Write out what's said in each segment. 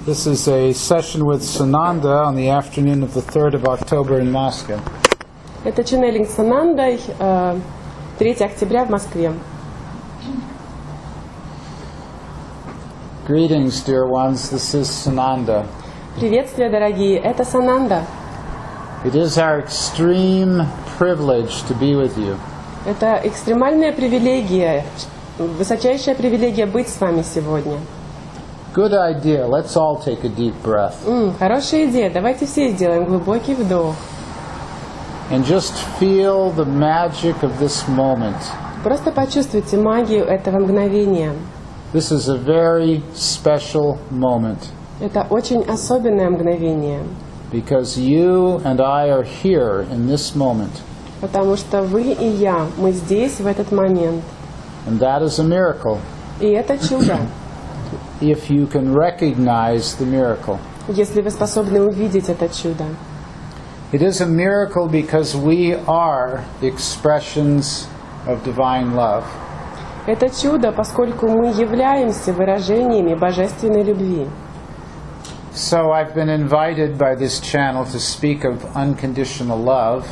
This is a session with Sananda on the afternoon of the 3rd of October in Moscow. Это ченелинг с Санандой 3 октября в Москве. Greetings, dear ones. This is Sananda. Приветствия, дорогие. Это Сананда. It is our extreme privilege to be with you. Это экстремальная привилегия, высочайшая привилегия быть с вами сегодня. Good idea. Let's all take a deep breath. Хорошая идея. Давайте все сделаем глубокий вдох. And just feel the magic of this moment. Просто почувствуйте магию этого мгновения. This is a very special moment. Это очень особенное мгновение. Because you and I are here in this moment. Потому что вы и я, мы здесь в этот момент. And that is a miracle. И это чудо. If you can recognize the miracle. Если вы способны увидеть это чудо. It is a miracle because we are expressions of divine love. Это чудо, поскольку мы являемся выражениями божественной любви. So I've been invited by this channel to speak of unconditional love.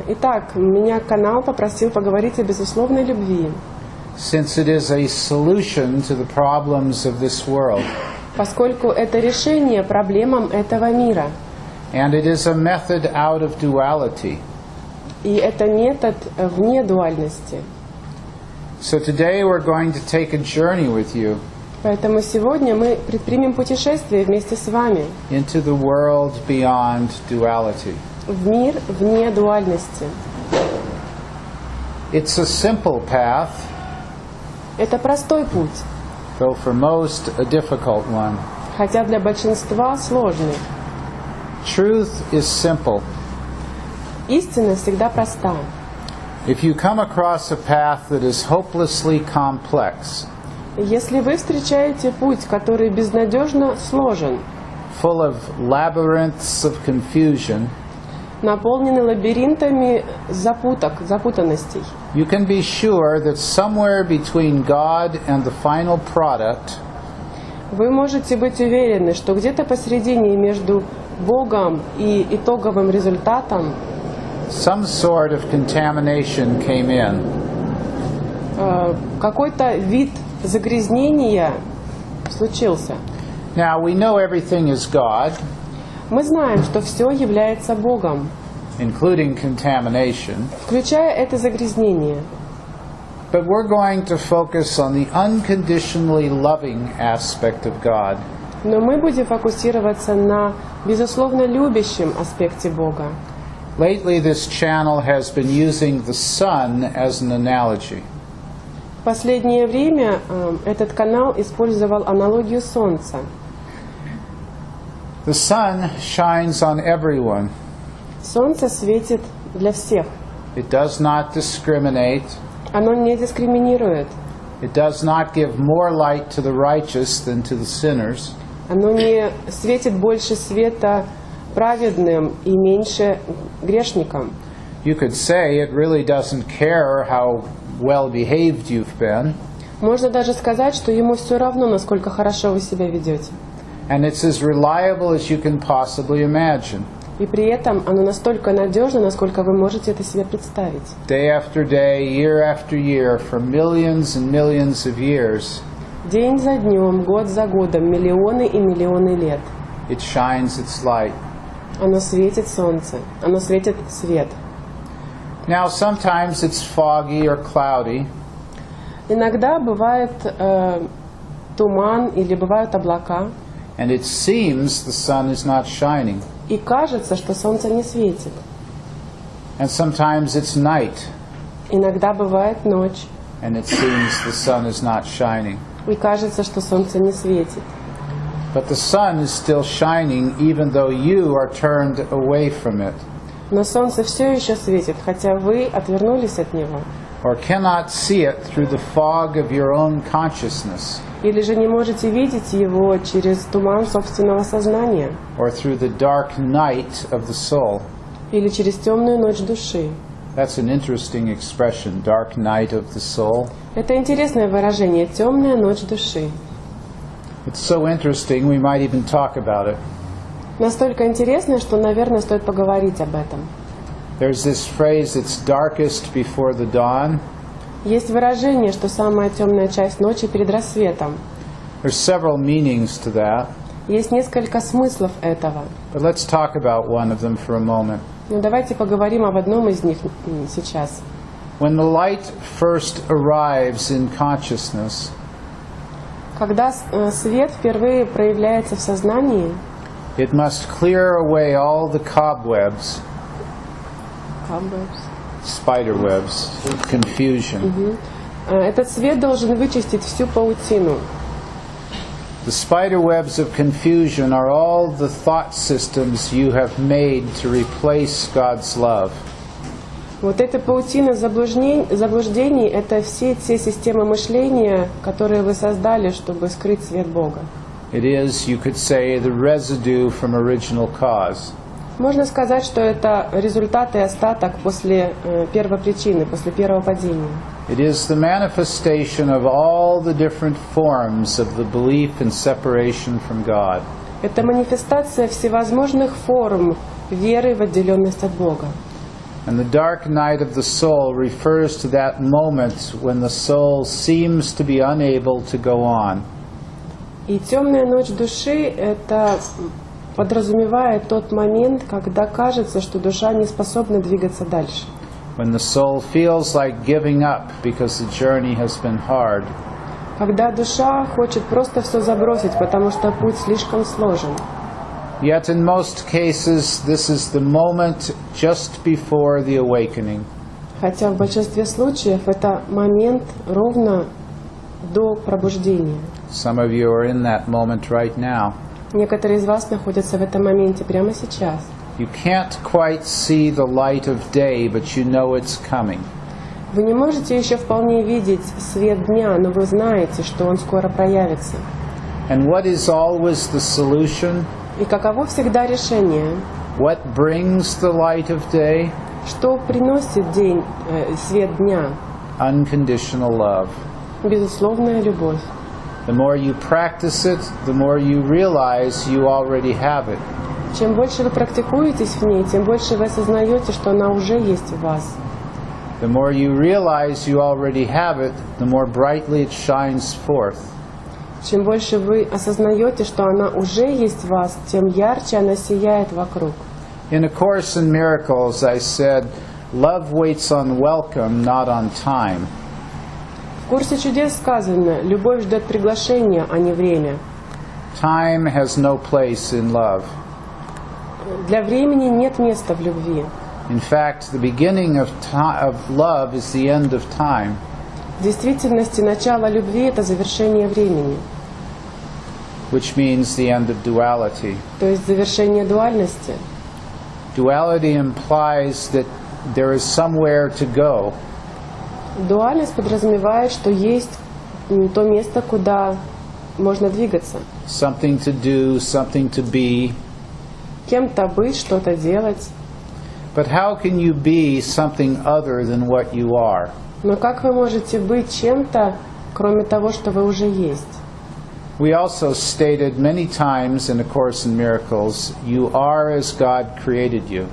Итак, меня канал попросил поговорить о безусловной любви. Since it is a solution to the problems of this world. Поскольку это решение проблемам этого мира. And it is a method out of duality. И это метод вне дуальности. So today we're going to take a journey with you. Поэтому сегодня мы предпримем путешествие вместе с вами. Into the world beyond duality. В мир вне дуальности. It's a simple path. Это простой путь. Though for most a difficult one. Хотя для большинства сложный. Truth is simple. Истина всегда проста. If you come across a path that is hopelessly complex, если вы встречаете путь, который безнадежно сложен, full of labyrinths of confusion, наполненный лабиринтами запутанностей, you can be sure that somewhere between God and the final product, вы можете быть уверены, что где-то посередине между Богом и итоговым результатом some sort of contamination came in. Какой-то вид загрязнения случился. Now we know everything is God, Мы знаем, что все является Богом, including contamination. Включая это загрязнение. But we're going to focus on the unconditionally loving aspect of God. Но мы будем фокусироваться на безусловно любящем аспекте Бога. Lately, this channel has been using the sun as an analogy. В последнее время этот канал использовал аналогию солнца. The sun shines on everyone. Солнце светит для всех. It does not discriminate. Оно не дискриминирует. It does not give more light to the righteous than to the sinners. Оно не светит больше света праведным и меньше грешникам. You could say it really doesn't care how well behaved you've been. Можно даже сказать, что ему все равно, насколько хорошо вы себя ведете. And it's as reliable as you can possibly imagine. И при этом оно настолько надежно, насколько вы можете это себе представить. Day after day, year after year, for millions and millions of years. День за днем, год за годом, миллионы и миллионы лет. It shines its light. Оно светит солнце, оно светит свет. Now, sometimes it's foggy or cloudy. Иногда бывает туман или бывают облака. And it seems the sun is not shining. И кажется, что солнце не светит. And sometimes it's night. Иногда бывает ночь. And it seems the sun is not shining. И кажется, что солнце не светит. But the sun is still shining even though you are turned away from it. Но солнце все еще светит, хотя вы отвернулись от него. Or cannot see it through the fog of your own consciousness. Или же не можете видеть его через туман собственного сознания. Or through the dark night of the soul. Или через темную ночь души. That's an interesting expression, dark night of the soul. Это интересное выражение, темная ночь души. It's so interesting, we might even talk about it. Настолько интересно, что, наверное, стоит поговорить об этом. There's this phrase, it's darkest before the dawn. Есть выражение, что самая темная часть ночи перед рассветом. There's several meanings to that, Есть несколько смыслов этого. but let's talk about one of them for a moment. Но давайте поговорим об одном из них сейчас. When the light first arrives in consciousness, Когда свет впервые проявляется в сознании, it must clear away all the cobwebs, spiderwebs, confusion. Этот свет должен вычистить всю паутину. The spiderwebs of confusion are all the thought systems you have made to replace God's love. Вот эта паутина заблуждений – это все те системы мышления, которые вы создали, чтобы скрыть свет Бога. It is, you could say, the residue from original cause. Можно сказать, что это результат и остаток после первопричины, после первого падения. It is the manifestation of all the different forms of the belief in separation from God. Это манифестация всевозможных форм веры в отделенность от Бога. And the dark night of the soul refers to that moment when the soul seems to be unable to go on. И темная ночь души – это подразумевает тот момент, когда кажется, что душа не способна двигаться дальше. When the soul feels like giving up because the journey has been hard. Когда душа хочет просто все забросить, потому что путь слишком сложен. Yet in most cases this is the moment just before the awakening. Хотя в большинстве случаев это момент ровно до пробуждения. Some of you are in that moment right now. Некоторые из вас находятся в этом моменте прямо сейчас. You can't quite see the light of day, but you know it's coming. Вы не можете еще вполне видеть свет дня, но вы знаете, что он скоро проявится. And what is always the solution? И каково всегда решение? What brings the light of day? Что приносит свет дня? Unconditional love. Безусловная любовь. The more you practice it, the more you realize you already have it. Чем больше вы практикуетесь в ней, тем больше вы осознаете, что она уже есть в вас. The more you realize you already have it, the more brightly it shines forth. Чем больше вы осознаете, что она уже есть в вас, тем ярче она сияет вокруг. In A Course in Miracles, I said, love waits on welcome, not on time. В курсе чудес сказано: любовь ждет приглашения, а не время. Time has no place in love. Для времени нет места в любви. In fact, the beginning of love is the end of time. В действительности начало любви – это завершение времени, Which means the end of duality. то есть завершение дуальности. Duality implies that there is somewhere to go. Дуальность подразумевает, что есть то место, куда можно двигаться. Something to do, something to be. Кем-то быть, что-то делать. But how can you be something other than what you are? Но как вы можете быть чем-то, кроме того, что вы уже есть? We also stated many times in A Course in Miracles, you are as God created you.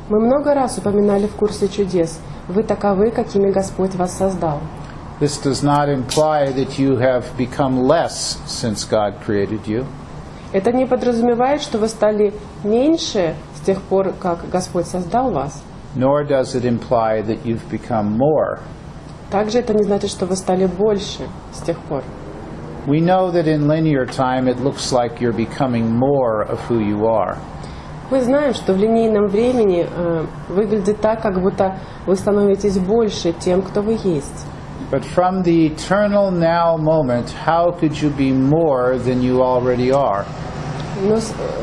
Мы много раз упоминали в курсе чудес: вы таковы, какими Господь вас создал. This does not imply that you have become less since God created you. Это не подразумевает, что вы стали меньше с тех пор, как Господь создал вас. Nor does it imply that you've become more. Также это не значит, что вы стали больше с тех пор. We know that in linear time it looks like you're becoming more of who you are. Мы знаем, что в линейном времени выглядит так, как будто вы становитесь больше тем, кто вы есть. But from the eternal now moment, how could you be more than you already are?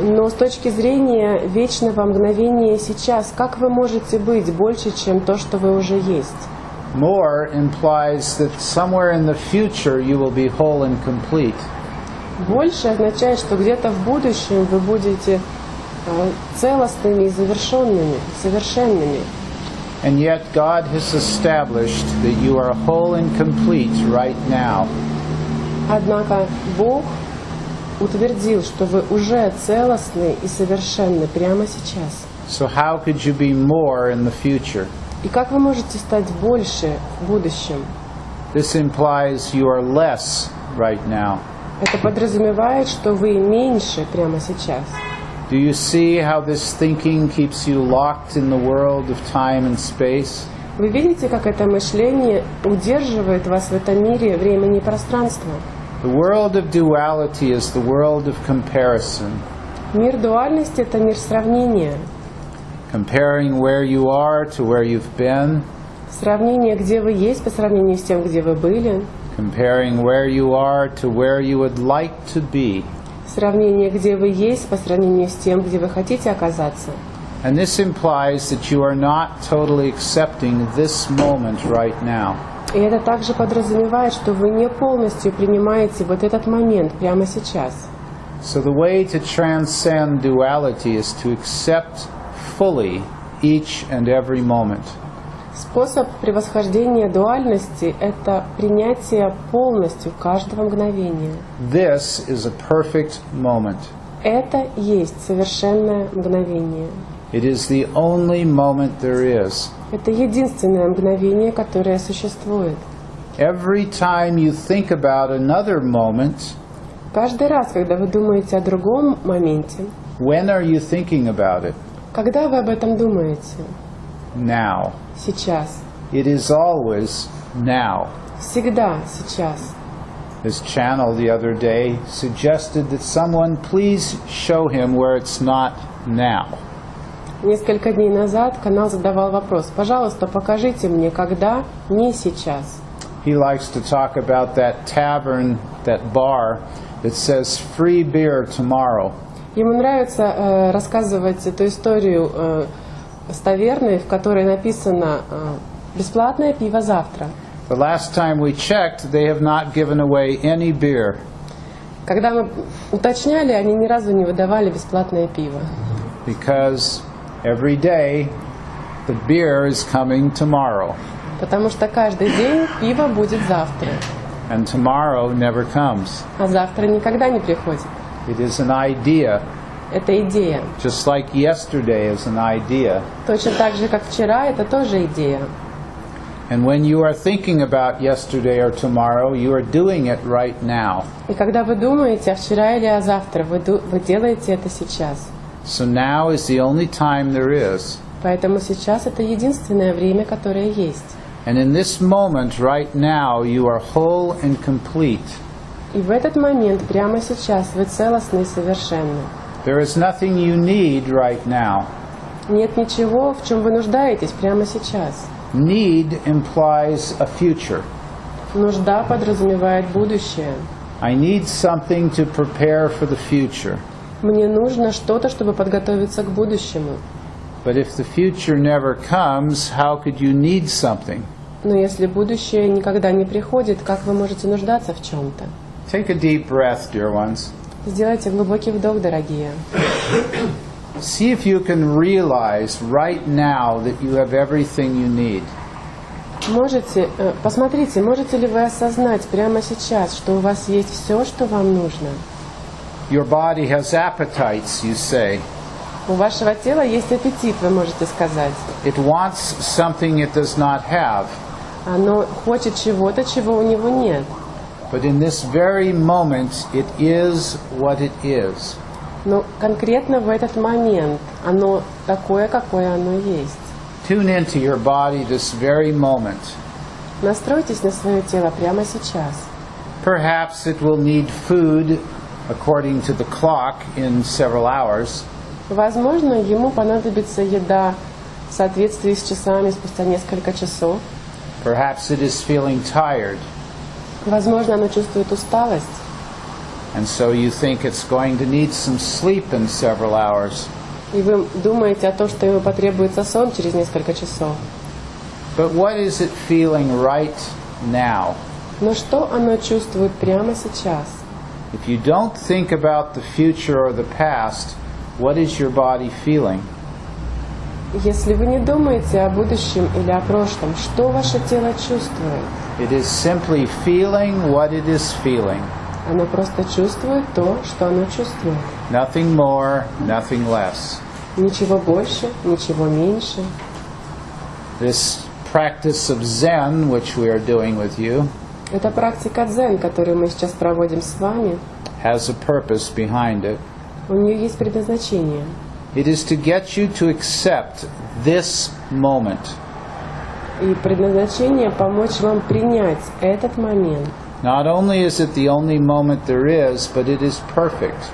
Но с точки зрения вечного мгновения сейчас, как вы можете быть больше, чем то, что вы уже есть? More implies that somewhere in the future you will be whole and complete. Больше означает, что где-то в будущем вы будете целостными и завершенными, совершенными. And yet God has established that you are whole and complete right now. Однако Бог утвердил, что вы уже целостны и совершенны прямо сейчас. So how could you be more in the future? И как вы можете стать больше в будущем? This implies you are less right now. Это подразумевает, что вы меньше прямо сейчас. Do you see how this thinking keeps you locked in the world of time and space? Вы видите, как это мышление удерживает вас в этом мире времени и пространства? The world of duality is the world of comparison. Мир дуальности – это мир сравнения. Comparing where you are to where you've been. Сравнение, где вы есть, по сравнению с тем, где вы были. Comparing where you are to where you would like to be. Сравнение, где вы есть, по сравнению с тем, где вы хотите оказаться. And this implies that you are not totally accepting this moment right now. И это также подразумевает, что вы не полностью принимаете вот этот момент прямо сейчас. So the way to transcend duality is to accept fully each and every moment. Способ превосхождения дуальности – это принятие полностью каждого мгновения. This is a perfect moment. Это есть совершенное мгновение. It is the only moment there is. Это единственное мгновение, которое существует. Every time you think about another moment, Каждый раз, когда вы думаете о другом моменте, when are you thinking about it? когда вы об этом думаете? Now. Сейчас. It is always now. Всегда сейчас. This channel the other day suggested that someone please show him where it's not now. Несколько дней назад канал задавал вопрос: пожалуйста, покажите мне, когда не сейчас. He likes to talk about that tavern, that bar that says free beer tomorrow. Ему нравится рассказывать эту историю с таверной, в которой написано «бесплатное пиво завтра». The last time we checked, they have not given away any beer. Когда мы уточняли, они ни разу не выдавали бесплатное пиво. Because every day the beer is coming tomorrow. Потому что каждый день пиво будет завтра. And tomorrow never comes. А завтра никогда не приходит. It is an idea. Это идея. Just like yesterday is an idea. Точно так же, как вчера, это тоже идея. And when you are thinking about yesterday or tomorrow, you are doing it right now. И когда вы думаете о вчера или о завтра, вы делаете это сейчас. So now is the only time there is. Поэтому сейчас это единственное время, которое есть. And in this moment right now, you are whole and complete. И в этот момент, прямо сейчас, вы целостны и совершенны. There is nothing you need right now. Нет ничего, в чем вы нуждаетесь прямо сейчас. Need implies a future. Нужда подразумевает будущее. I need something to prepare for the future. Мне нужно что-то, чтобы подготовиться к будущему. But if the future never comes, how could you need something? Но если будущее никогда не приходит, как вы можете нуждаться в чем-то? Take a deep breath, dear ones. Сделайте глубокий вдох, дорогие. See if you can realize right now that you have everything you need. Посмотрите, можете ли вы осознать прямо сейчас, что у вас есть все, что вам нужно? Your body has appetites, you say. У вашего тела есть аппетит, вы можете сказать. It wants something it does not have. Оно хочет чего-то, чего у него нет. But in this very moment, it is what it is. Но конкретно в этот момент оно такое, какое оно есть. Tune into your body this very moment. Настройтесь на свое тело прямо сейчас. Perhaps it will need food according to the clock in several hours. Возможно, ему понадобится еда в соответствии с часами спустя несколько часов. Perhaps it is feeling tired. Возможно, оно чувствует усталость. And so you think it's going to need some sleep in several hours. И вы думаете о том, что ему потребуется сон через несколько часов. But what is it feeling right now? Но что оно чувствует прямо сейчас? If you don't think about the future or the past, what is your body feeling? Если вы не думаете о будущем или о прошлом, что ваше тело чувствует? It is simply feeling what it is feeling. Оно просто чувствует то, что оно чувствует. Nothing more, nothing less. Ничего больше, ничего меньше. This practice of Zen, which we are doing with you, Эта практика дзен, которую мы сейчас проводим с вами, has a purpose behind it. у нее есть предназначение. It is to get you to accept this moment. И предназначение помочь вам принять этот момент. Not only is it the only moment there is, but it is perfect.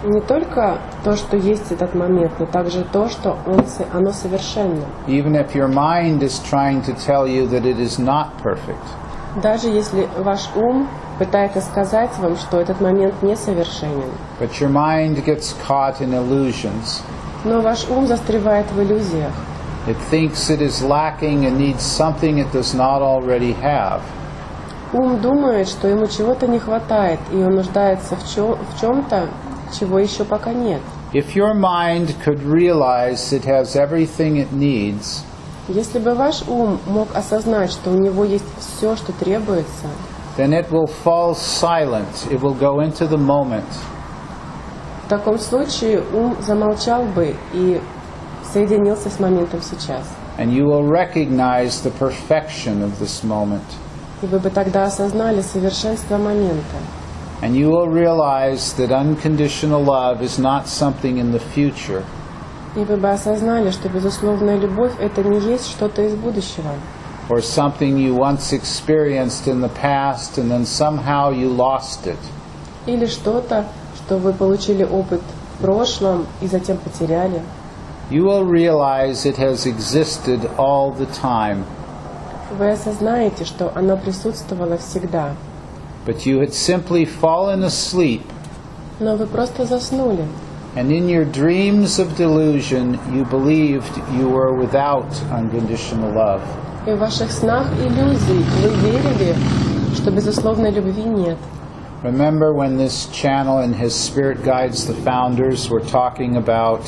Не только то, что есть этот момент, но также то, что оно совершенно. Even if your mind is trying to tell you that it is not perfect. Даже если ваш ум пытается сказать вам, что этот момент несовершенен. But your mind gets caught in illusions. Но ваш ум застревает в иллюзиях. It thinks it is lacking and needs something it does not already have. Ум думает, что ему чего-то не хватает, и он нуждается в чем-то, чего еще пока нет. If your mind could realize it has everything it needs, Если бы ваш ум мог осознать, что у него есть все, что требуется, then it will fall silent. It will go into the moment. в таком случае ум замолчал бы и соединился с моментом сейчас. And you will recognize the perfection of this moment. И вы бы тогда осознали совершенство момента. And you will realize that unconditional love is not something in the future. И вы бы осознали, что безусловная любовь — это не есть что-то из будущего. Or something you once experienced in the past and then somehow you lost it. Или что-то, что вы получили опыт в прошлом и затем потеряли. You will realize it has existed all the time. Вы осознаете, что оно присутствовало всегда. But you had simply fallen asleep, Но вы просто заснули. and in your dreams of delusion you believed you were without unconditional love. И в ваших снах иллюзий вы верили, что безусловной любви нет. Remember when this channel and his spirit guides, the founders, were talking about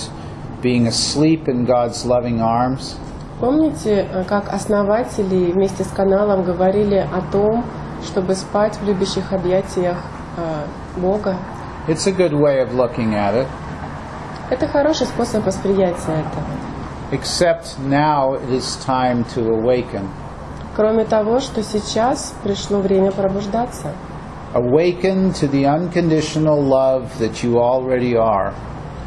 being asleep in God's loving arms? Помните, как основатели вместе с каналом говорили о том, чтобы спать в любящих объятиях Бога? It's a good way of looking at it. Это хороший способ восприятия этого. Except now it is time to awaken. Кроме того, что сейчас пришло время пробуждаться. Awaken to the unconditional love that you already are.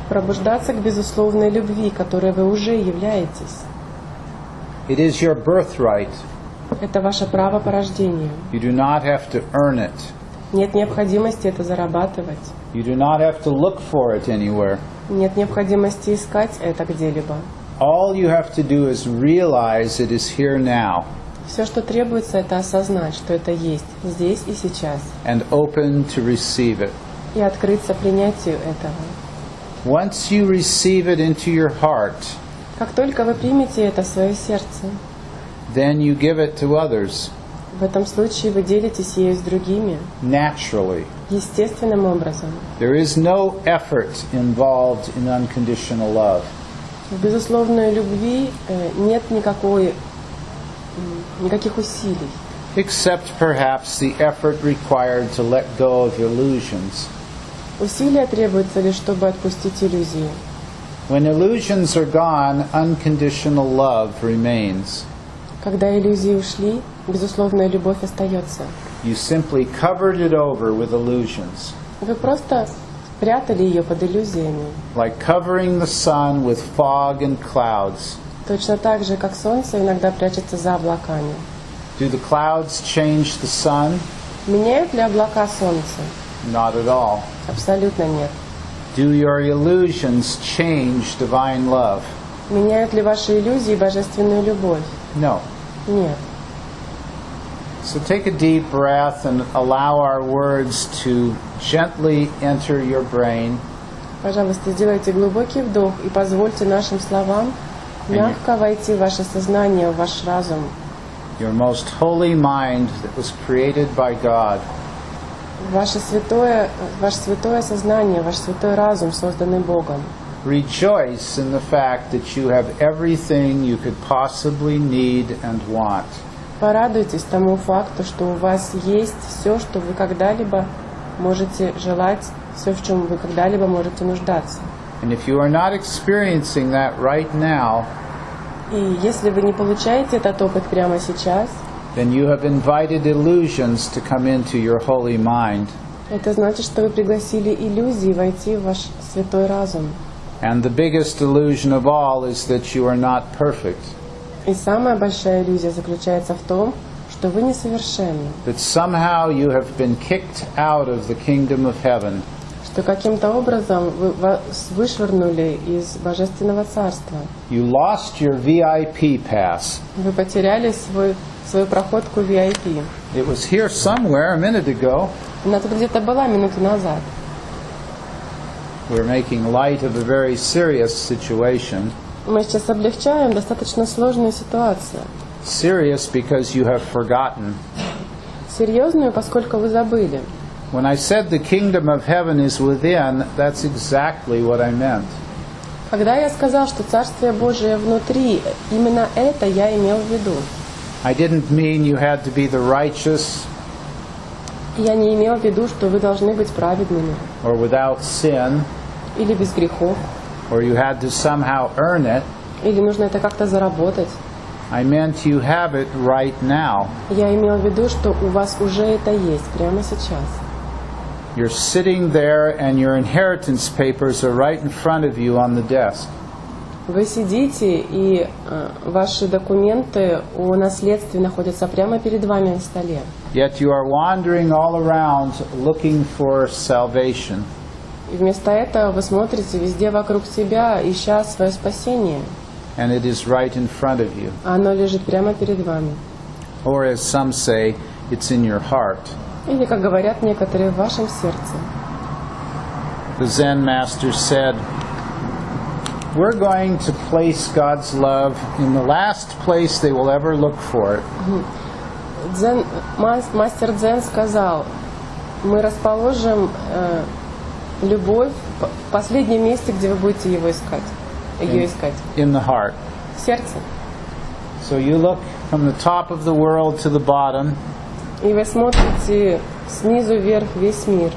Пробуждаться к безусловной любви, которой вы уже являетесь. It is your birthright. Это ваше право по рождению. You do not have to earn it. Нет необходимости это зарабатывать. You do not have to look for it anywhere. Нет необходимости искать это где-либо. All you have to do is realize it is here now. Все, что требуется, это осознать, что это есть здесь и сейчас. And open to receive it. И открыться принятию этого. Once you receive it into your heart, Как только вы примете это в свое сердце, then you give it to others в этом случае вы делитесь ею с другими, naturally. естественным образом. There is no effort involved in unconditional love. В безусловной любви нет никаких усилий, Except perhaps the effort required to let go of illusions. Усилия требуются лишь, чтобы отпустить иллюзии. When illusions are gone, unconditional love remains. Когда иллюзии ушли, безусловная любовь остается. You simply covered it over with illusions, Вы просто прятали ее под иллюзиями. like covering the sun with fog and clouds. Точно так же, как солнце иногда прячется за облаками. Do the clouds change the sun? Меняют ли облака солнце? Not at all. Абсолютно нет. Do your illusions change divine love? Меняют ли ваши иллюзии божественную любовь? No. Нет. So take a deep breath and allow our words to gently enter your brain. Пожалуйста, сделайте глубокий вдох и позвольте нашим словам мягко войти в ваше сознание, в ваш разум. Your most holy mind that was created by God. Ваше святое сознание, ваш святой разум, созданный Богом. Rejoice in the fact that you have everything you could possibly need and want. Порадуйтесь тому факту, что у вас есть все, что вы когда-либо можете желать все, в чем вы когда-либо можете нуждаться. And if you are not experiencing that right now, И если вы не получаете этот опыт прямо сейчас, then you have invited illusions to come into your holy mind. это значит, что вы пригласили иллюзии войти в ваш святой разум. And the biggest illusion of all is that you are not perfect. И самая большая иллюзия заключается в том, что вы несовершенны, That somehow you have been kicked out of the kingdom of heaven. что каким-то образом вы вас вышвырнули из Божественного Царства. You lost your VIP pass. Вы потеряли свою проходку VIP. It was here somewhere a minute ago. Она тут где-то была минуту назад. We're making light of a very serious situation. Мы сейчас облегчаем достаточно сложную ситуацию. Serious because you have forgotten. Серьезную, поскольку вы забыли. When I said the kingdom of heaven is within, that's exactly what I meant. Когда я сказал, что Царствие Божие внутри, именно это я имел в виду. I didn't mean you had to be the righteous Я не имел в виду, что вы должны быть праведными or without sin, или без грехов, or you had to somehow earn it. или нужно это как-то заработать. I meant you have it right now. Я имел в виду, что у вас уже это есть прямо сейчас. You're sitting there and your inheritance papers are right in front of you on the desk. Вы сидите, и ваши документы о наследстве находятся прямо перед вами на столе. Yet you are wandering all around looking for salvation. И вместо этого вы смотрите везде вокруг себя, ища свое спасение. And it is right in front of you. А оно лежит прямо перед вами. Or as some say, it's in your heart. Или, как говорят некоторые, в вашем сердце. The Zen master said, we're going to place God's love in the last place they will ever look for it. Мастер Дзен сказал, мы расположим любовь в последнем месте, где вы будете ее искать. In the heart. В сердце. So you look from the top of the world to the bottom. И вы смотрите снизу вверх весь мир.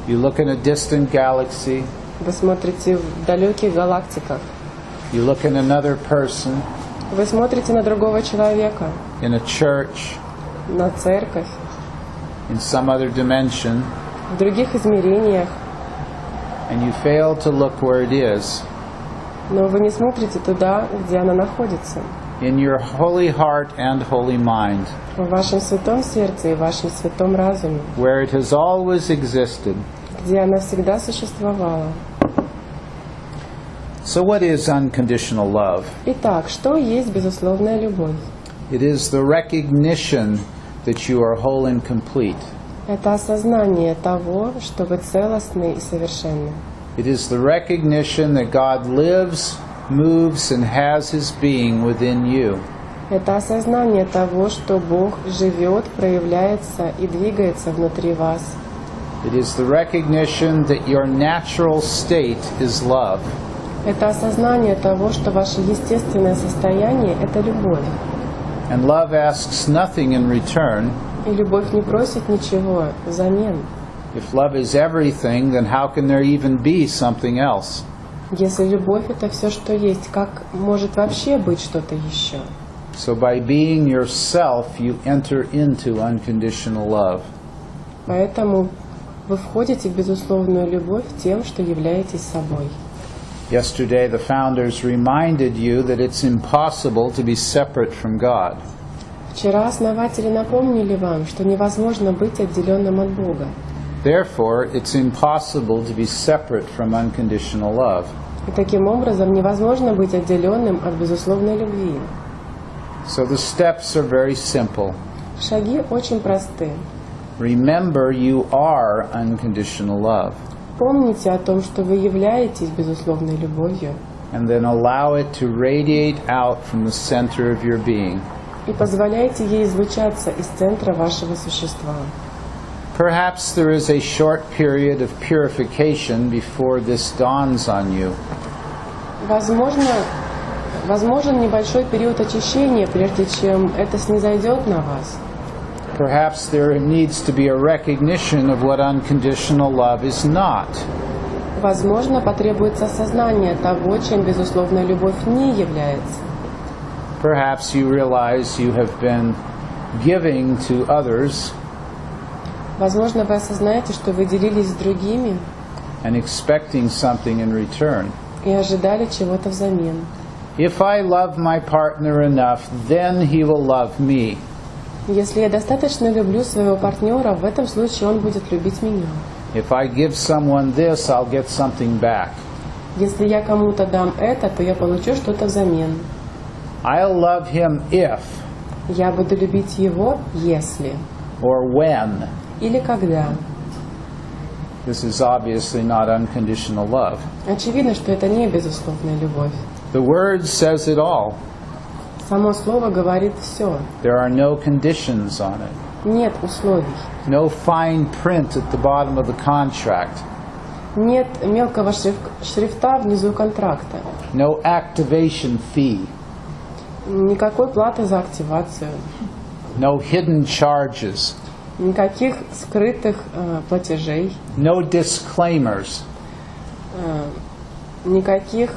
You look in a distant galaxy. Вы смотрите в далеких галактиках. You look in another person. Вы смотрите на другого человека. In a church. На церковь. In some other dimension. В других измерениях. And you fail to look where it is. Но вы не смотрите туда, где она находится. In your holy heart and holy mind. В вашем святом сердце и вашем святом разуме. Where it has always existed. Где она всегда существовала. So what is unconditional love? Итак, что есть безусловная любовь? It is the recognition that you are whole and complete. Это осознание того, что вы целостны и совершенны. It is the recognition that God lives, moves, and has His being within you. Это осознание того, что Бог живет, проявляется и двигается внутри вас. It is the recognition that your natural state is love. Это осознание того, что ваше естественное состояние – это любовь. And love asks nothing in return. И любовь не просит ничего взамен. If love is everything, then how can there even be something else? Если любовь – это все, что есть, как может вообще быть что-то еще? So by being yourself, you enter into unconditional love. Поэтому вы входите в безусловную любовь тем, что являетесь собой. Yesterday, the founders reminded you that it's impossible to be separate from God. Вчера основатели напомнили вам, что невозможно быть отделенным от Бога. Therefore, it's impossible to be separate from unconditional love. И таким образом невозможно быть отделенным от безусловной любви. So the steps are very simple. Шаги очень просты. Remember, you are unconditional love. Помните о том, что вы являетесь безусловной любовью. And then allow it to radiate out from the center of your being. И позволяйте ей излучаться из центра вашего существа. Perhaps there is a short period of purification before this dawns on you. Возможен небольшой период очищения, прежде чем это снизойдет на вас. Perhaps there needs to be a recognition of what unconditional love is not. Возможно, потребуется осознание того, чем безусловная любовь не является. Perhaps you realize you have been giving to others Возможно, вы осознаете, что вы делились с другими and expecting something in return. и ожидали чего-то взамен. If I love my partner enough, then he will love me. Если я достаточно люблю своего партнера, в этом случае он будет любить меня. If I give someone this, I'll get something back. Если я кому-то дам это, то я получу что-то взамен. I'll love him if Я буду любить его, если or when. или когда. This is obviously not unconditional love. Очевидно, что это не безусловная любовь. The word says it all. Само слово говорит все. There are no conditions on it. Нет условий. No fine print at the bottom of the contract. Нет мелкого шрифта внизу контракта. No activation fee. Никакой платы за активацию. No hidden charges. Никаких скрытых платежей. No disclaimers. Никаких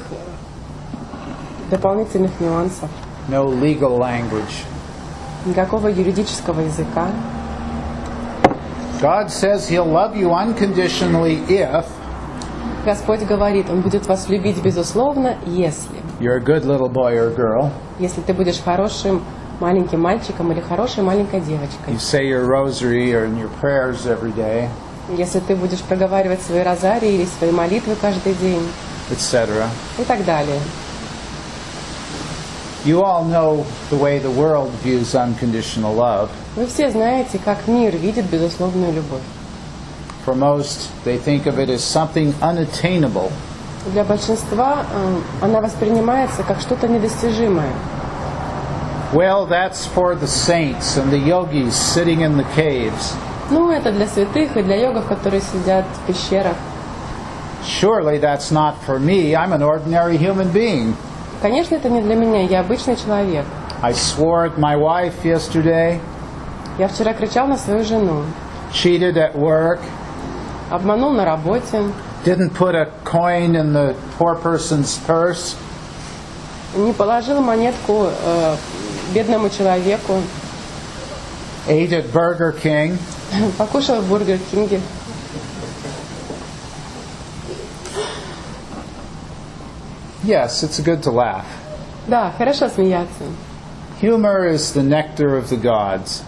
дополнительных нюансов. No legal language. Никакого юридического языка. God says He'll love you unconditionally if Господь говорит, Он будет вас любить безусловно, если. you're a good little boy or girl. Если ты будешь хорошим маленьким мальчиком или хорошей маленькой девочкой. You say your rosary or in your prayers every day, Если ты будешь проговаривать свои розарии или свои молитвы каждый день etc. и так далее. You all know the way the world views unconditional love. Вы все знаете, как мир видит безусловную любовь. For most, they think of it as something unattainable. Для большинства она воспринимается как что-то недостижимое. Well, that's for the saints and the yogis sitting in the caves. Ну, это для святых и для йогов, которые сидят в пещерах. Surely that's not for me. I'm an ordinary human being. Конечно, это не для меня, я обычный человек. I swore at my wife yesterday, Я вчера кричал на свою жену, cheated at work, обманул на работе, didn't put a coin in the poor person's purse, не положил монетку бедному человеку, ate at Burger King, покушал в Бургер Кинге. Yes, it's good to laugh. Да, хорошо смеяться. Humor is the nectar of the gods.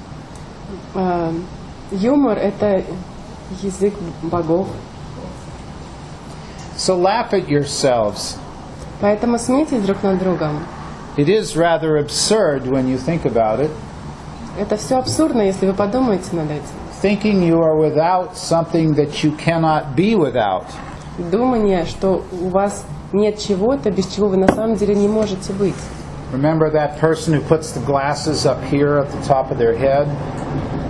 Юмор – это язык богов. So laugh at yourselves. Поэтому смейтесь друг над другом. It is rather absurd when you think about it, Это все абсурдно, если вы подумаете над этим. thinking you are without something that you cannot be without. Думание, что у вас нет чего-то, без чего вы на самом деле не можете быть. Remember that person who puts the glasses up here at the top of their head?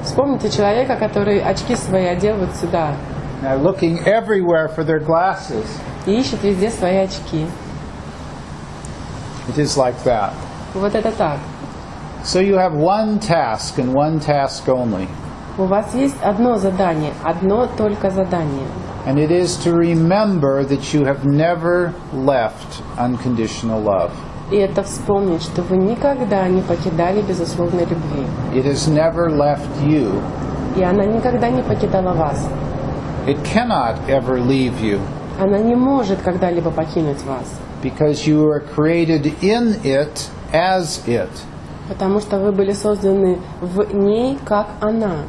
Вспомните человека, который очки свои одел вот сюда Now looking everywhere for their glasses. и ищет везде свои очки. It is like that. Вот это так. So you have one task and one task only. У вас есть одно задание, одно только задание. And it is to remember that you have never left unconditional love. И это вспомнить, что вы никогда не покидали безусловной любви. It has never left you. И она никогда не покидала вас. It cannot ever leave you Она не может когда-либо покинуть вас. because you are created in it as it. Потому что вы были созданы в ней, как она.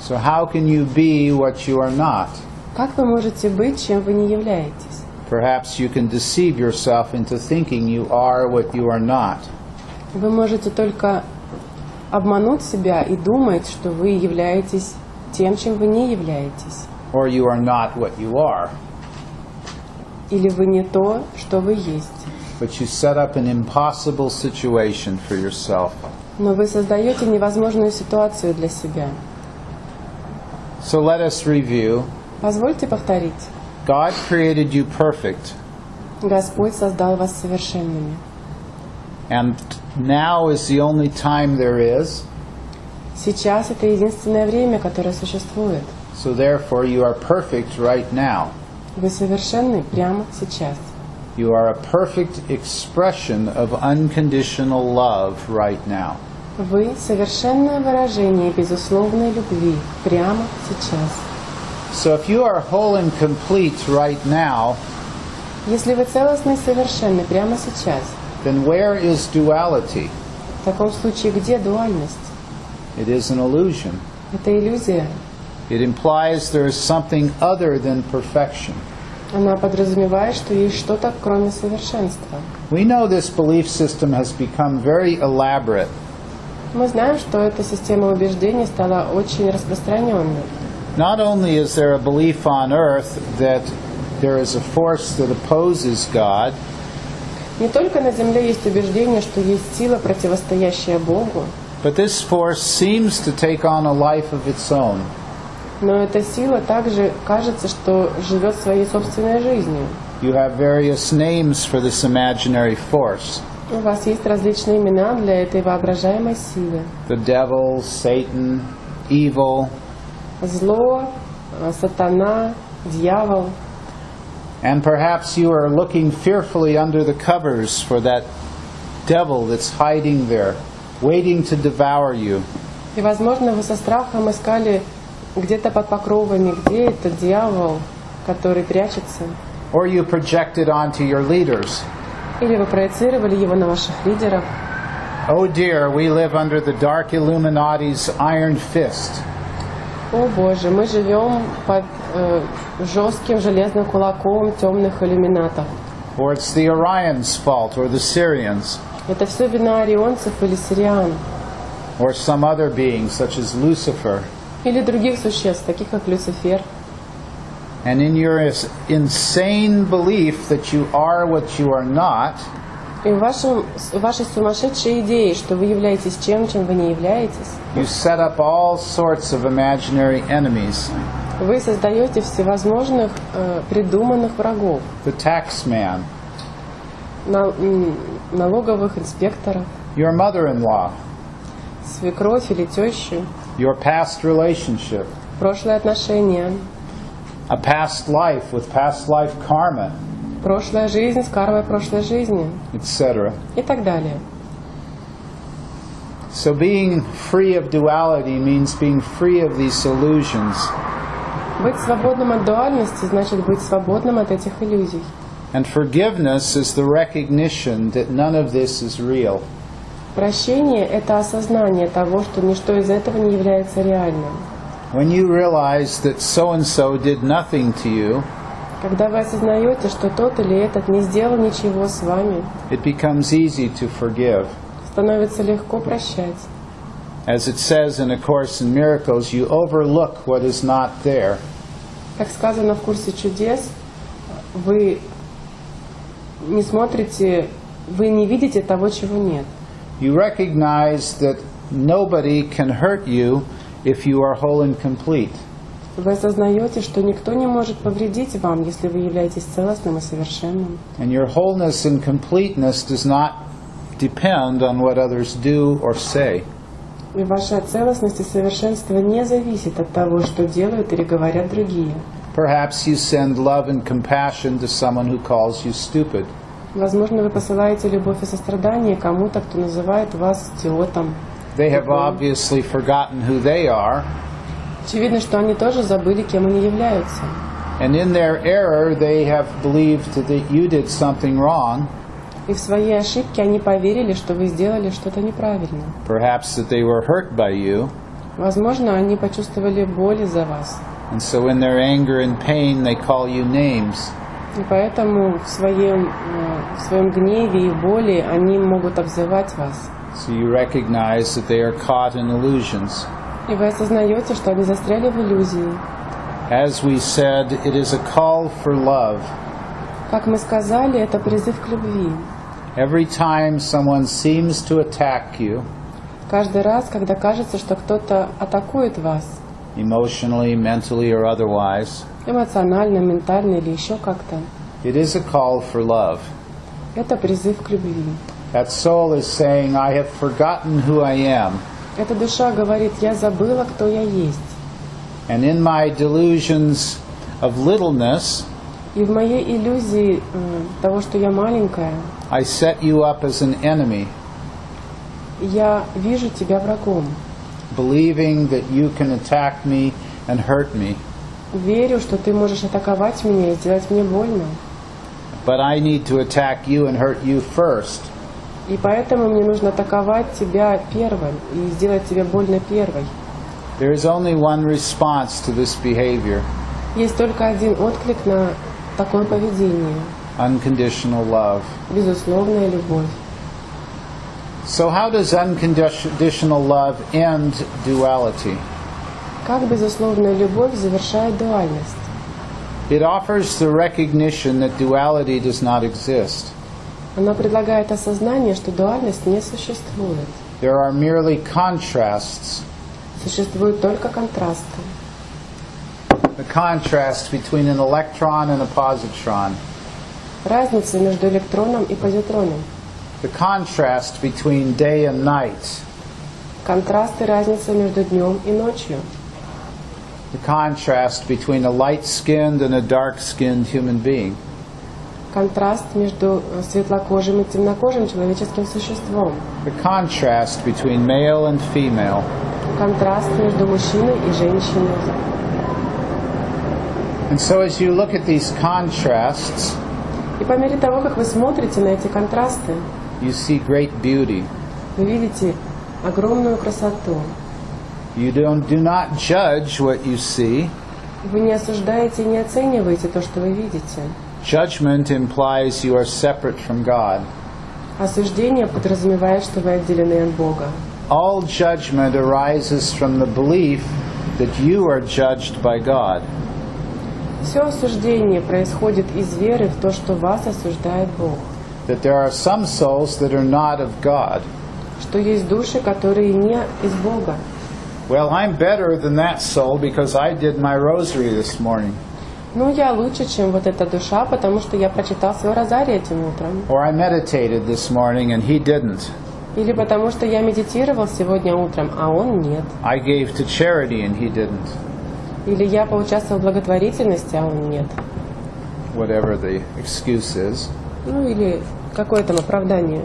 So how can you be what you are not? Как вы можете быть, чем вы не являетесь? Perhaps you can deceive yourself into thinking you are what you are not. Вы можете только обмануть себя и думать, что вы являетесь тем, чем вы не являетесь. Or you are not what you are. Или вы не то, что вы есть. But you set up an impossible situation for yourself. Но вы создаете невозможную ситуацию для себя. So let us review. Позвольте повторить. God created you perfect, Господь создал вас совершенными. and now is the only time there is Сейчас это единственное время, которое существует. So therefore you are perfect right now. Вы совершенны прямо сейчас. You are a perfect expression of unconditional love right now. Вы совершенное выражение безусловной любви прямо сейчас. So if you are whole and complete right now, Если вы целостны и совершенны прямо сейчас, then where is duality? в таком случае где дуальность? It is an illusion. Это иллюзия. It implies there is something other than perfection. Она подразумевает, что есть что-то, кроме совершенства. We know this belief system has become very elaborate. Мы знаем, что эта система убеждений стала очень распространенной. Not only is there a belief on earth that there is a force that opposes God, Не только на Земле есть убеждение, что есть сила, противостоящая Богу, but this force seems to take on a life of its own. но эта сила также кажется, что живет своей собственной жизнью. You have various names for this imaginary force. У вас есть различные имена для этой воображаемой силы. The devil, Satan, evil. Зло, сатана, дьявол. And perhaps you are looking fearfully under the covers for that devil that's hiding there, waiting to devour you. И, возможно, вы со страхом искали где-то под покровами, где этот дьявол, который прячется. Or you project it onto your leaders. Или вы проецировали его на ваших лидеров. Oh dear, we live under the dark Illuminati's iron fist. О Боже, мы живем под жестким железным кулаком темных иллюминатов. Or it's the Orion's fault, or the Syrians, Это все вина орионцев или сириан. or some other being, such as Lucifer. Или других существ, таких как Люцифер. And in your insane belief that you are what you are not, И в вашей сумасшедшей идее, что вы являетесь чем вы не являетесь, you set up all sorts of imaginary enemies. вы создаете всевозможных придуманных врагов. The tax man, Налоговых инспекторов, your mother-in-law, свекровь или тещу, your past relationship, прошлые отношения, a past life with past life karma, прошлая жизнь с кармой прошлой жизни etc. и так далее. So being free of duality means being free of these illusions. Быть свободным от дуальности значит быть свободным от этих иллюзий. And forgiveness is the recognition that none of this is real. Прощение – это осознание того, что ничто из этого не является реальным. When you realize that so-and-so did nothing to you, Когда вы осознаете, что тот или этот не сделал ничего с вами, it becomes easy to forgive. становится легко прощать. As it says in A Course in Miracles, you overlook what is not there. Как сказано в курсе чудес, вы не смотрите, вы не видите того, чего нет. You recognize that nobody can hurt you if you are whole and complete. Вы осознаете, что никто не может повредить вам, если вы являетесь целостным и совершенным. And your wholeness and completeness does not depend on what others do or say. И ваша целостность и совершенство не зависит от того, что делают или говорят другие. Perhaps you send love and compassion to someone who calls you stupid. Возможно, вы посылаете любовь и сострадание кому-то, кто называет вас идиотом. They have obviously forgotten who they are, Очевидно, что они тоже забыли, кем они являются. and in their error they have believed that you did something wrong, И в своей ошибке они поверили, что вы сделали что-то неправильно. perhaps that they were hurt by you, Возможно, они почувствовали боль из-за вас. and so in their anger and pain they call you names. И поэтому в своем гневе и боли они могут обзывать вас. So you recognize that they are caught in illusions. И вы осознаете, что они застряли в иллюзии. As we said, it is a call for love. Как мы сказали, это призыв к любви. Every time someone seems to attack you, Каждый раз, когда кажется, что кто-то атакует вас, emotionally, mentally, or otherwise, эмоционально, ментально или еще как-то, it is a call for love. это призыв к любви. That soul is saying, I have forgotten who I am. Эта душа говорит: я забыла, кто я есть. And in my delusions of littleness, И в моей иллюзии того, что я маленькая, I set you up as an enemy, я вижу тебя врагом. believing that you can attack me and hurt me. Верю, что ты можешь атаковать меня и сделать мне больно. But I need to attack you and hurt you first. И поэтому мне нужно атаковать тебя первым и сделать тебе больно первой. There is only one response to this behavior: Есть только один отклик на такое поведение. unconditional love. Безусловная любовь. So how does unconditional love end duality? Как безусловная любовь завершает дуальность? It offers the recognition that duality does not exist. Она предлагает осознание, что дуальность не существует. There are merely contrasts. Существуют только контрасты. The contrast between an electron and a positron. Разница между электроном и позитроном. The contrast between day and night. Контраст и разница между днем и ночью. The contrast between a light-skinned and a dark-skinned human being. Контраст между светлокожим и темнокожим человеческим существом. The contrast between male and female. Контраст между мужчиной и женщиной. And so as you look at these contrasts, И по мере того, как вы смотрите на эти контрасты, you see great beauty. вы видите огромную красоту. You do not judge what you see. Вы не осуждаете и не оцениваете то, что вы видите. Judgment implies you are separate from God. Осуждение подразумевает, что вы отделены от Бога. All judgment arises from the belief that you are judged by God. Все осуждение происходит из веры в то, что вас осуждает Бог. That there are some souls that are not of God. Что есть души, которые не из Бога. Well, I'm better than that soul because I did my rosary this morning. Ну, я лучше, чем вот эта душа, потому что я прочитал свой розарий этим утром. Or I meditated this morning and he didn't. Или потому что я медитировал сегодня утром, а он нет. I gave to charity and he didn't. Или я поучаствовал в благотворительности, а он нет. Whatever the excuse is. Ну, или какое там оправдание.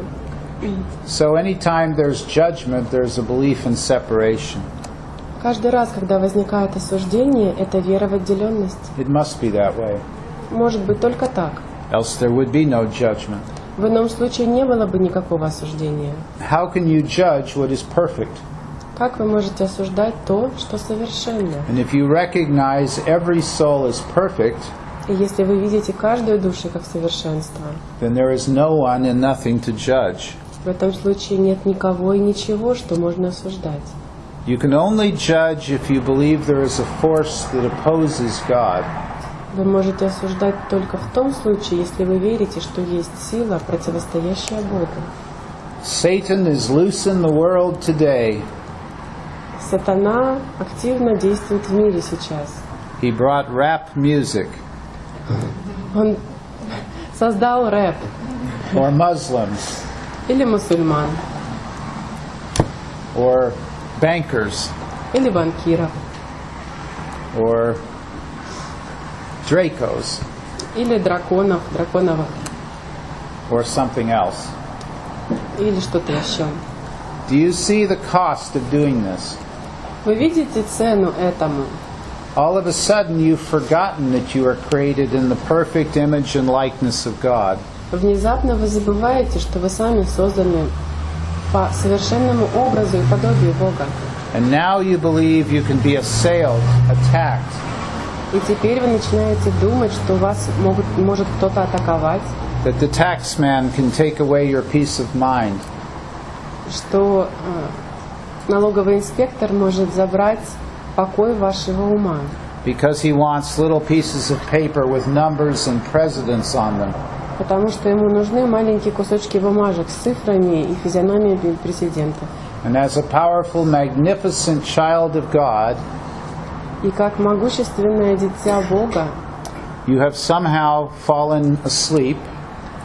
So anytime there's judgment, there's a belief in separation. Каждый раз, когда возникает осуждение, это вера в отделенность. It must be that way. Может быть только так. Else there would be no judgment. В ином случае не было бы никакого осуждения. How can you judge what is perfect? Как вы можете осуждать то, что совершенно? And if you recognize every soul as perfect, И если вы видите каждую душу как совершенство, then there is no one and nothing to judge. в этом случае нет никого и ничего, что можно осуждать. You can only judge if you believe there is a force that opposes God. Вы можете осуждать только в том случае, если вы верите, что есть сила, противостоящая Богу. Satan is loose in the world today. Сатана активно действует в мире сейчас. He brought rap music, Он создал рэп or Muslims, или мусульман, or bankers, или банкиров, or Dracos, или драконовых, or something else. или что-то еще. Do you see the cost of doing this? Вы видите цену этому? All of a sudden you've forgotten that you are created in the perfect image and likeness of God. Внезапно вы забываете, что вы сами созданы по совершенному образу и подобию Бога. And now you believe you can be assailed, attacked. И теперь вы начинаете думать, что вас может кто-то атаковать, That the taxman can take away your peace of mind. что налоговый инспектор может забрать покой вашего ума, Because he wants little pieces of paper with numbers and presidents on them. потому что ему нужны маленькие кусочки бумажек с цифрами и физиономиями президентов. And as a powerful, magnificent child of God, И как могущественное дитя Бога, you have somehow fallen asleep,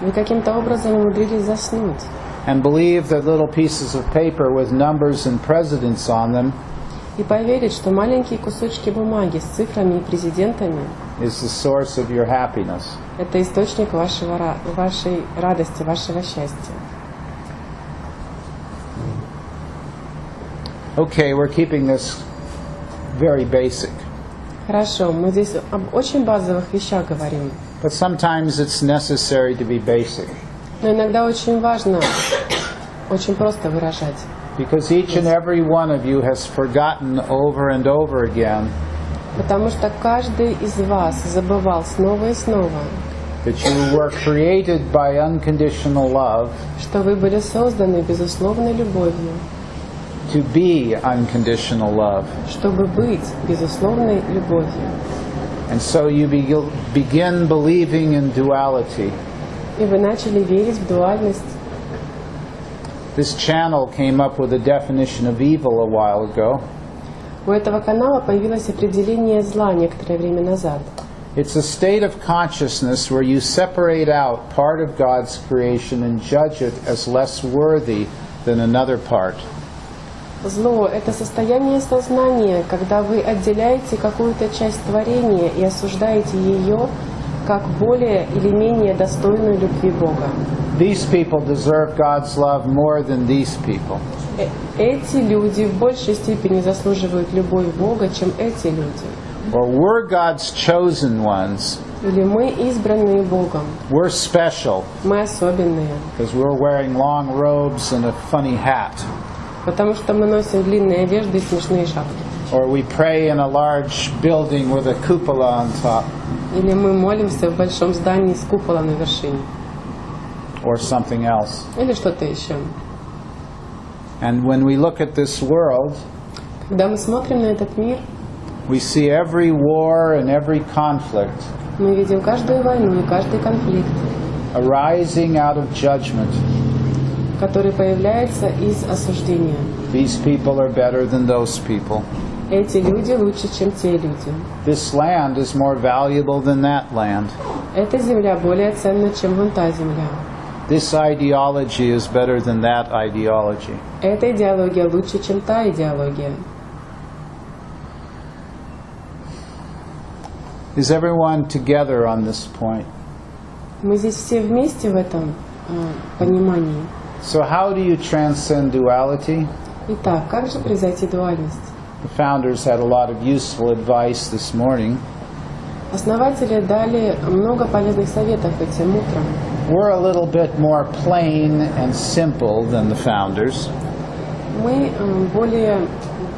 вы каким-то образом умудрились заснуть. and believe that little pieces of paper with numbers and presidents on them и поверить, что маленькие кусочки бумаги с цифрами и президентами is the source of your happiness. – это источник вашей радости, вашего счастья. Okay, we're keeping this very basic, Хорошо, мы здесь об очень базовых вещах говорим, but sometimes it's necessary to be basic но иногда очень важно очень просто выражать. because each and every one of you has forgotten over and over again Потому что каждый из вас забывал снова и снова, that you were created by unconditional love что вы были созданы безусловной любовью, to be unconditional love. чтобы быть безусловной любовью. And so you begin believing in duality. И вы начали верить в дуальность. This channel came up with a definition of evil a while ago. У этого канала появилось определение зла некоторое время назад. It's a state of consciousness where you separate out part of God's creation and judge it as less worthy than another part. Зло – это состояние сознания, когда вы отделяете какую-то часть творения и осуждаете ее как более или менее достойную любви Бога. These people deserve God's love more than these people. Эти люди в большей степени заслуживают любовь Бога, чем эти люди. Or we're God's chosen ones. Или мы избранные Богом. We're special Мы особенные, because we're wearing long robes and a funny hat. потому что мы носим длинные одежды и смешные шапки. Or we pray in a large building with a cupola on top. Или мы молимся в большом здании с куполом на вершине. Or something else. Или что-то еще. And when we look at this world, Когда мы смотрим на этот мир, we see every war and every conflict мы видим каждую войну и каждый конфликт, arising out of judgment. который появляется из осуждения. These people are better than those people. Эти люди лучше, чем те люди. This land is more valuable than that land. Эта земля более ценна, чем вон та земля. This ideology is better than that ideology. Эта идеология лучше, чем та идеология. Is everyone together on this point? Мы здесь все вместе в этом понимании. So how do you transcend duality? Итак, как же произойти дуальность? The founders had a lot of useful advice this morning. Основатели дали много полезных советов этим утром. We're a little bit more plain and simple than the founders. Мы более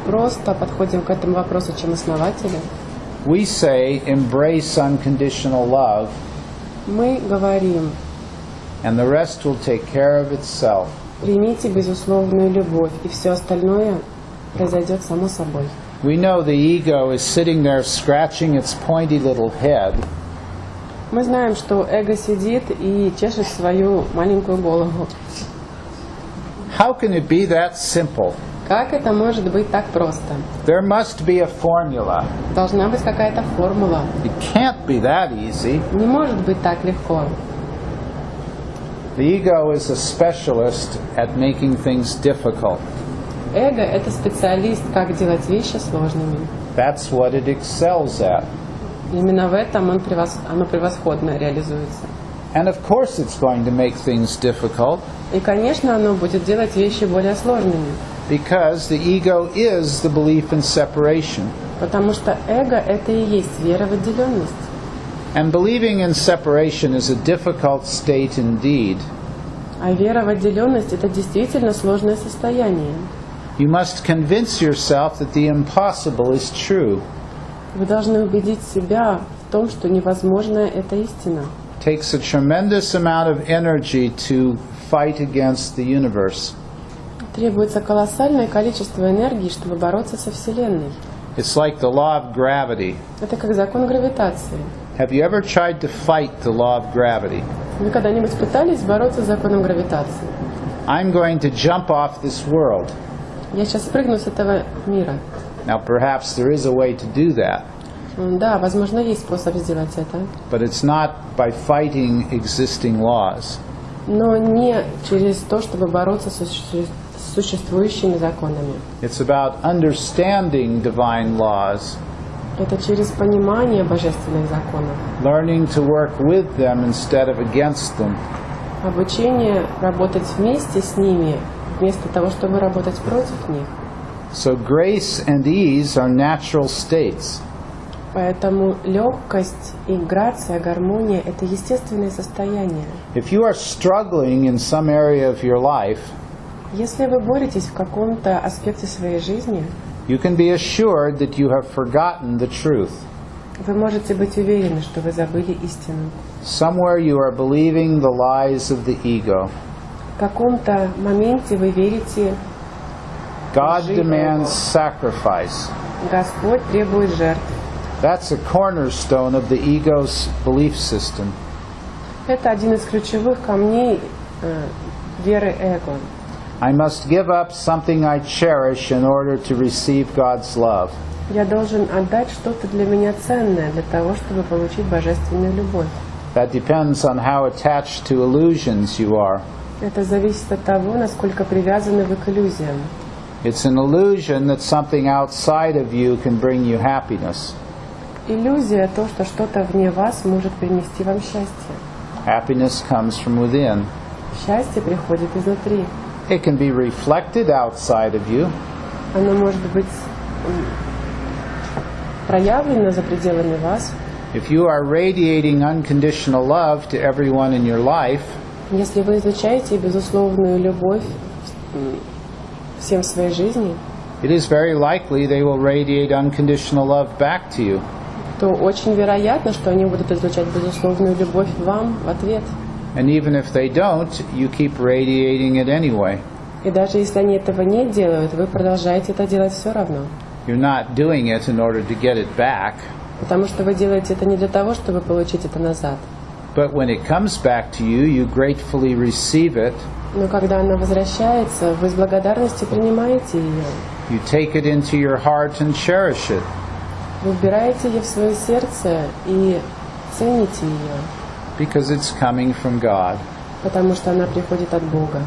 просто подходим к этому вопросу, чем основатели. We say embrace unconditional love, Мы говорим, and the rest will take care of itself. примите безусловную любовь, и все остальное произойдет само собой. We know the ego is sitting there scratching its pointy little head, Мы знаем, что эго сидит и чешет свою маленькую голову. How can it be that simple? Как это может быть так просто? There must be a formula. Должна быть какая-то формула. It can't be that easy. Не может быть так легко. The ego is a specialist at making things difficult. Эго – это специалист, как делать вещи сложными. That's what it excels at. Именно в этом оно превосходно реализуется. And of course it's going to make things difficult И, конечно, оно будет делать вещи более сложными, because the ego is the belief in separation. потому что эго – это и есть вера в отделенность. And believing in separation is a difficult state indeed. А вера в отделенность – это действительно сложное состояние. You must convince yourself that the impossible is true. Вы должны убедить себя в том, что невозможное – это истина. It takes a tremendous amount of energy to fight against the universe. Требуется колоссальное количество энергии, чтобы бороться со Вселенной. It's like the law of gravity. Это как закон гравитации. Have you ever tried to fight the law of gravity? Вы когда-нибудь пытались бороться с законом гравитации? I'm going to jump off this world. Я сейчас спрыгну с этого мира. Now perhaps there is a way to do that, Да, возможно, есть способ сделать это. but it's not by fighting existing laws. но не через то, чтобы бороться с существующими законами. It's about understanding divine laws, Это через понимание божественных законов. learning to work with them instead of against them. Обучение работать вместе с ними, вместо того, чтобы работать против них. So grace and ease are natural states. Поэтому легкость и грация, гармония – это естественное состояние. If you are struggling in some area of your life, Если вы боретесь в каком-то аспекте своей жизни, you can be assured that you have forgotten the truth. вы можете быть уверены, что вы забыли истину. Somewhere you are believing the lies of the ego. В каком-то моменте вы верите, God demands sacrifice. Господь требует жертв. That's a cornerstone of the ego's belief system. Это один из ключевых камней веры эго. I must give up something I cherish in order to receive God's love. Я должен отдать что-то для меня ценное, для того, чтобы получить божественную любовь. That depends on how attached to illusions you are. Это зависит от того, насколько привязаны вы к иллюзиям. It's an illusion that something outside of you can bring you happiness. Иллюзия – то, что что-то вне вас может принести вам счастье. Happiness comes from within. Счастье приходит изнутри. It can be reflected outside of you. Оно может быть проявлено за пределами вас. If you are radiating unconditional love to everyone in your life, Если вы излучаете безусловную любовь всем в своей жизни, it is very likely they will radiate unconditional love back to you. то очень вероятно, что они будут излучать безусловную любовь вам в ответ. And even if they don't, you keep radiating it anyway. И даже если они этого не делают, вы продолжаете это делать все равно. You're not doing it in order to get it back. Потому что вы делаете это не для того, чтобы получить это назад. But when it comes back to you, you gratefully receive it. Но когда она возвращается, вы с благодарностью принимаете ее. You take it into your heart and cherish it. Вы вбираете ее в свое сердце и цените ее, Because it's coming from God. потому что она приходит от Бога.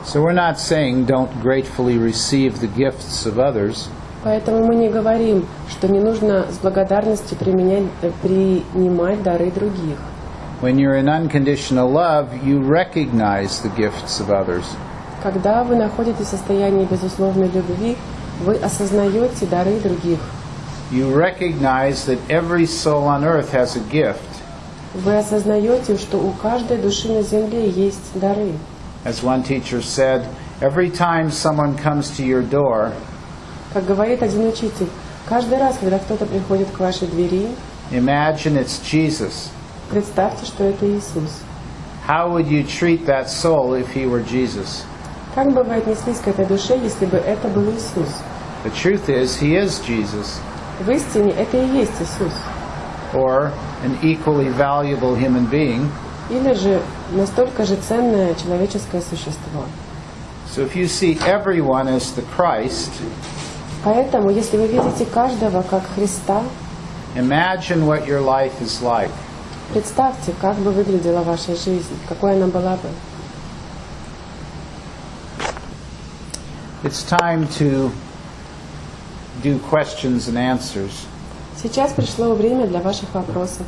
So we're not saying don't gratefully receive the gifts of others. Поэтому мы не говорим, что не нужно с благодарностью принимать дары других. When you're in unconditional love, you recognize the gifts of others. Когда вы находитесь в состоянии безусловной любви, вы осознаете дары других. You recognize that every soul on earth has a gift. Вы осознаете, что у каждой души на земле есть дары. As one teacher said, every time someone comes to your door, Как говорит один учитель, каждый раз, когда кто-то приходит к вашей двери, imagine it's Jesus. представьте, что это Иисус. How would you treat that soul if he were Jesus? Как бы вы отнеслись к этой душе, если бы это был Иисус? The truth is, he is Jesus, В истине это и есть Иисус. or an equally valuable human being. Или же настолько же ценное человеческое существо. So if you see everyone as the Christ, Поэтому, если вы видите каждого как Христа, imagine what your life is like. представьте, как бы выглядела ваша жизнь, какой она была бы. It's time to do questions and answers. Сейчас пришло время для ваших вопросов.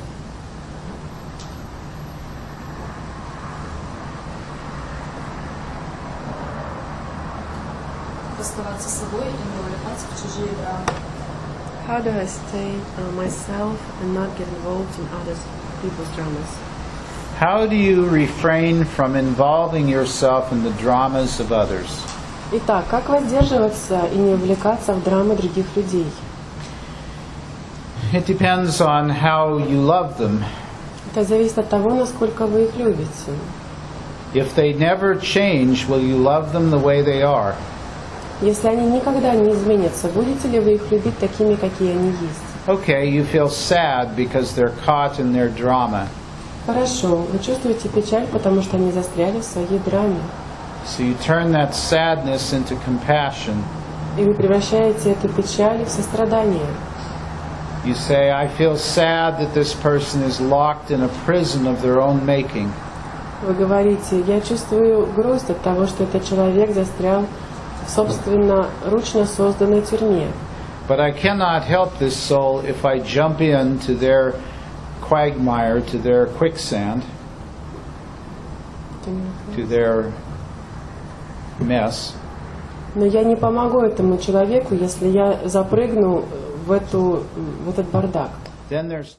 Оставаться собой и не увлекаться в чужие драмы. How do I stay myself and not get involved in other people's dramas? How do you refrain from involving yourself in the dramas of others? Итак, как воздерживаться и не увлекаться в драмы других людей? It depends on how you love them. Это зависит от того, насколько вы их любите. If they never change, will you love them the way they are? Если они никогда не изменятся, будете ли вы их любить такими, какие они есть? Okay, you feel sad because they're caught in their drama. Хорошо, вы чувствуете печаль, потому что они застряли в своей драме. So you turn that sadness into compassion. И вы превращаете эту печаль в сострадание. You say, I feel sad that this person is locked in a prison of their own making. Вы говорите, я чувствую грусть от того, что этот человек застрял в собственно ручно созданной тюрьме. But I cannot help this soul if I jump into their quagmire, to their quicksand, to their mess. Но я не помогу этому человеку, если я запрыгну в этот бардак. Then there's